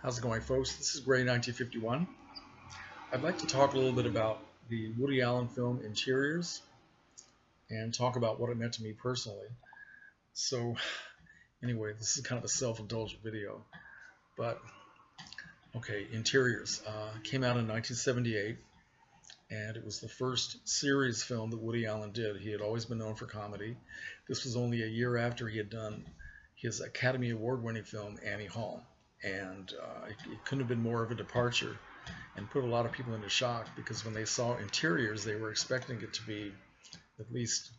How's it going, folks? This is Gray 1951. I'd like to talk a little bit about the Woody Allen film Interiors and talk about what it meant to me personally. So, anyway, this is kind of a self-indulgent video, but okay, Interiors came out in 1978, and it was the first series film that Woody Allen did. He had always been known for comedy. This was only a year after he had done his Academy Award-winning film Annie Hall, and it couldn't have been more of a departure and put a lot of people into shock because when they saw Interiors, they were expecting it to be at least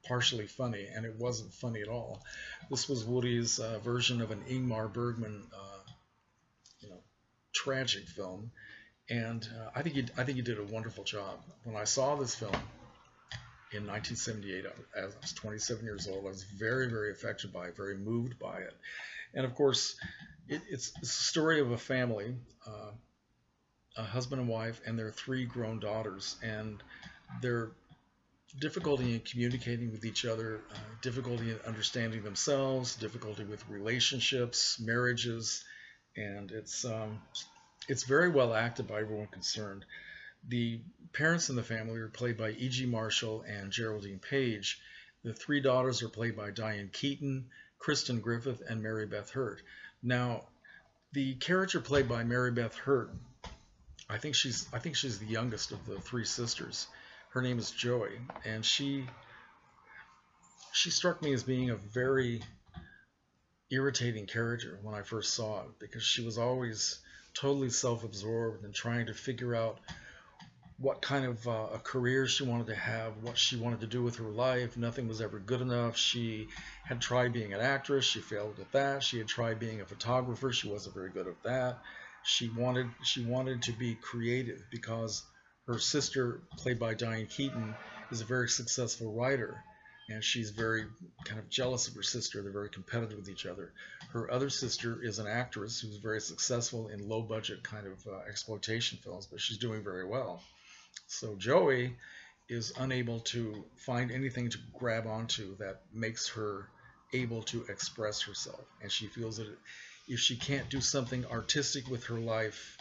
partially funny, and it wasn't funny at all. This was Woody's version of an Ingmar Bergman, you know, tragic film, and I think he did a wonderful job. When I saw this film in 1978, as I was 27 years old, I was very, very affected by it, very moved by it, and of course, it's the story of a family. A husband and wife and their three grown daughters, and their difficulty in communicating with each other, difficulty in understanding themselves, difficulty with relationships, marriages, and it's very well acted by everyone concerned. The parents in the family are played by E.G. Marshall and Geraldine Page. The three daughters are played by Diane Keaton, Kristen Griffith, and Mary Beth Hurt. Now, the character played by Mary Beth Hurt, I think she's the youngest of the three sisters. Her name is Joey, and she struck me as being a very irritating character when I first saw it because she was always totally self-absorbed and trying to figure out what kind of a career she wanted to have, what she wanted to do with her life. Nothing was ever good enough. She had tried being an actress. She failed at that. She had tried being a photographer. She wasn't very good at that. She wanted to be creative because her sister, played by Diane Keaton, is a very successful writer, and she's very kind of jealous of her sister. They're very competitive with each other. Her other sister is an actress who's very successful in low budget kind of exploitation films, but she's doing very well. So Joey is unable to find anything to grab onto that makes her able to express herself, and she feels that if she can't do something artistic with her life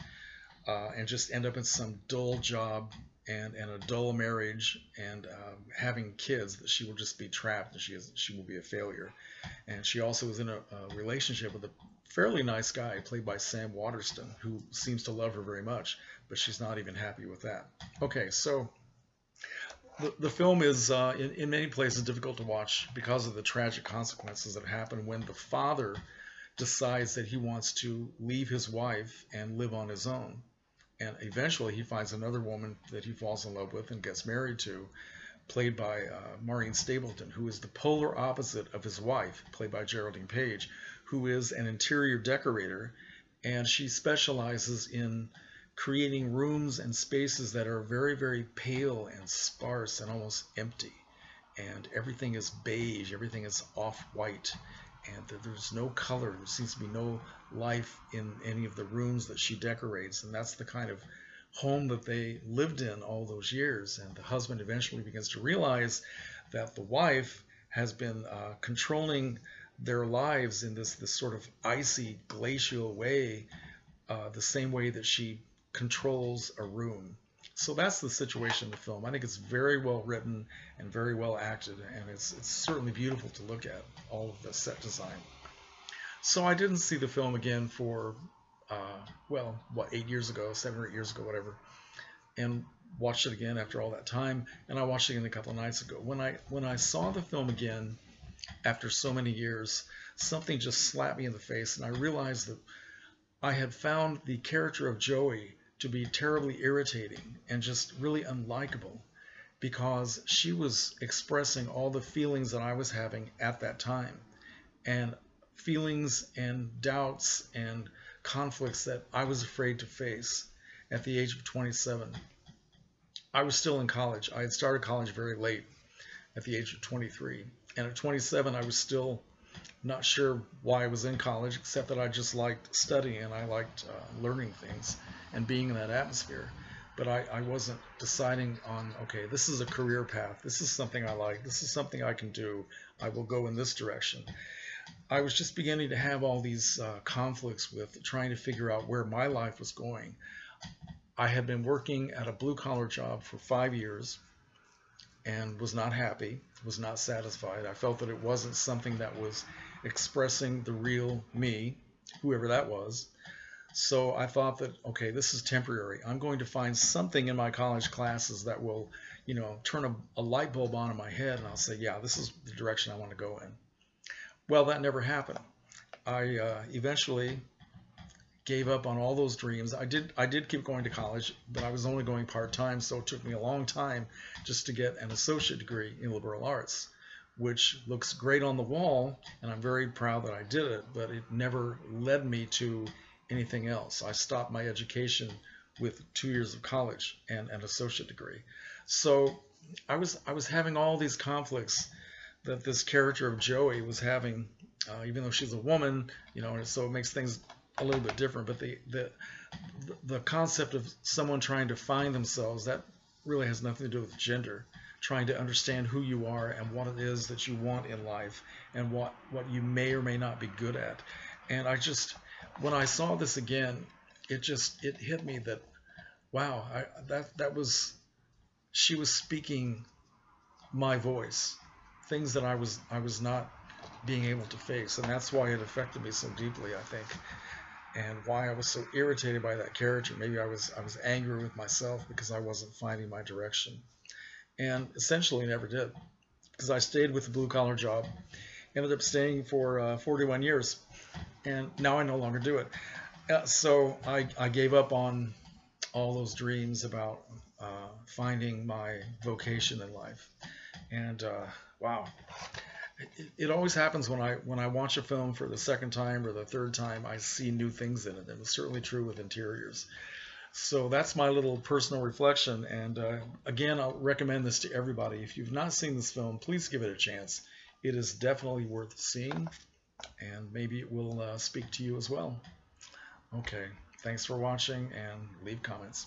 and just end up in some dull job and a dull marriage and having kids, that she will just be trapped and she will be a failure. And she also is in a relationship with a fairly nice guy played by Sam Waterston, who seems to love her very much, but she's not even happy with that. Okay, so the film is in many places difficult to watch because of the tragic consequences that happen when the father decides that he wants to leave his wife and live on his own. And eventually he finds another woman that he falls in love with and gets married to, played by Maureen Stapleton, who is the polar opposite of his wife, played by Geraldine Page, who is an interior decorator, and she specializes in creating rooms and spaces that are very, very pale and sparse and almost empty. And everything is beige, everything is off-white, and there's no color. There seems to be no life in any of the rooms that she decorates, and that's the kind of home that they lived in all those years. And the husband eventually begins to realize that the wife has been controlling their lives in this sort of icy, glacial way, the same way that she controls a room. So that's the situation in the film. I think it's very well written and very well acted, and it's certainly beautiful to look at, all of the set design. So I didn't see the film again for, well, what, 8 years ago, 7 or 8 years ago, whatever, and watched it again after all that time, and I watched it again a couple of nights ago. When I saw the film again after so many years, something just slapped me in the face, and I realized that I had found the character of Joey to be terribly irritating and just really unlikable because she was expressing all the feelings that I was having at that time, and feelings and doubts and conflicts that I was afraid to face at the age of 27. I was still in college. I had started college very late at the age of 23. And at 27, I was still not sure why I was in college, except that I just liked studying and I liked learning things and being in that atmosphere. But I wasn't deciding on, okay, this is a career path. This is something I like. This is something I can do. I will go in this direction. I was just beginning to have all these conflicts with trying to figure out where my life was going. I had been working at a blue collar job for 5 years and was not happy, was not satisfied. I felt that it wasn't something that was expressing the real me, whoever that was. So I thought that, okay, this is temporary. I'm going to find something in my college classes that will, turn a light bulb on in my head, and I'll say, yeah, this is the direction I want to go in. Well, that never happened. I eventually gave up on all those dreams. I did keep going to college, but I was only going part-time, so it took me a long time just to get an associate degree in liberal arts, which looks great on the wall, and I'm very proud that I did it, but it never led me to anything else. I stopped my education with 2 years of college and an associate degree. So I was having all these conflicts that this character of Joey was having, even though she's a woman, and so it makes things a little bit different. But the concept of someone trying to find themselves, that really has nothing to do with gender. Trying to understand who you are and what it is that you want in life and what you may or may not be good at. And when I saw this again, it hit me that wow, that was she was speaking my voice, things that I was not being able to face, and that's why it affected me so deeply, I think, and why I was so irritated by that character. Maybe I was angry with myself because I wasn't finding my direction, and essentially never did, because I stayed with the blue collar job, ended up staying for 41 years, and now I no longer do it. So I gave up on all those dreams about finding my vocation in life. And wow, it always happens when I watch a film for the second time or the third time. I see new things in it. It was certainly true with Interiors. So that's my little personal reflection. And again, I'll recommend this to everybody. If you've not seen this film, please give it a chance. It is definitely worth seeing, and maybe it will speak to you as well. Okay, thanks for watching, and leave comments.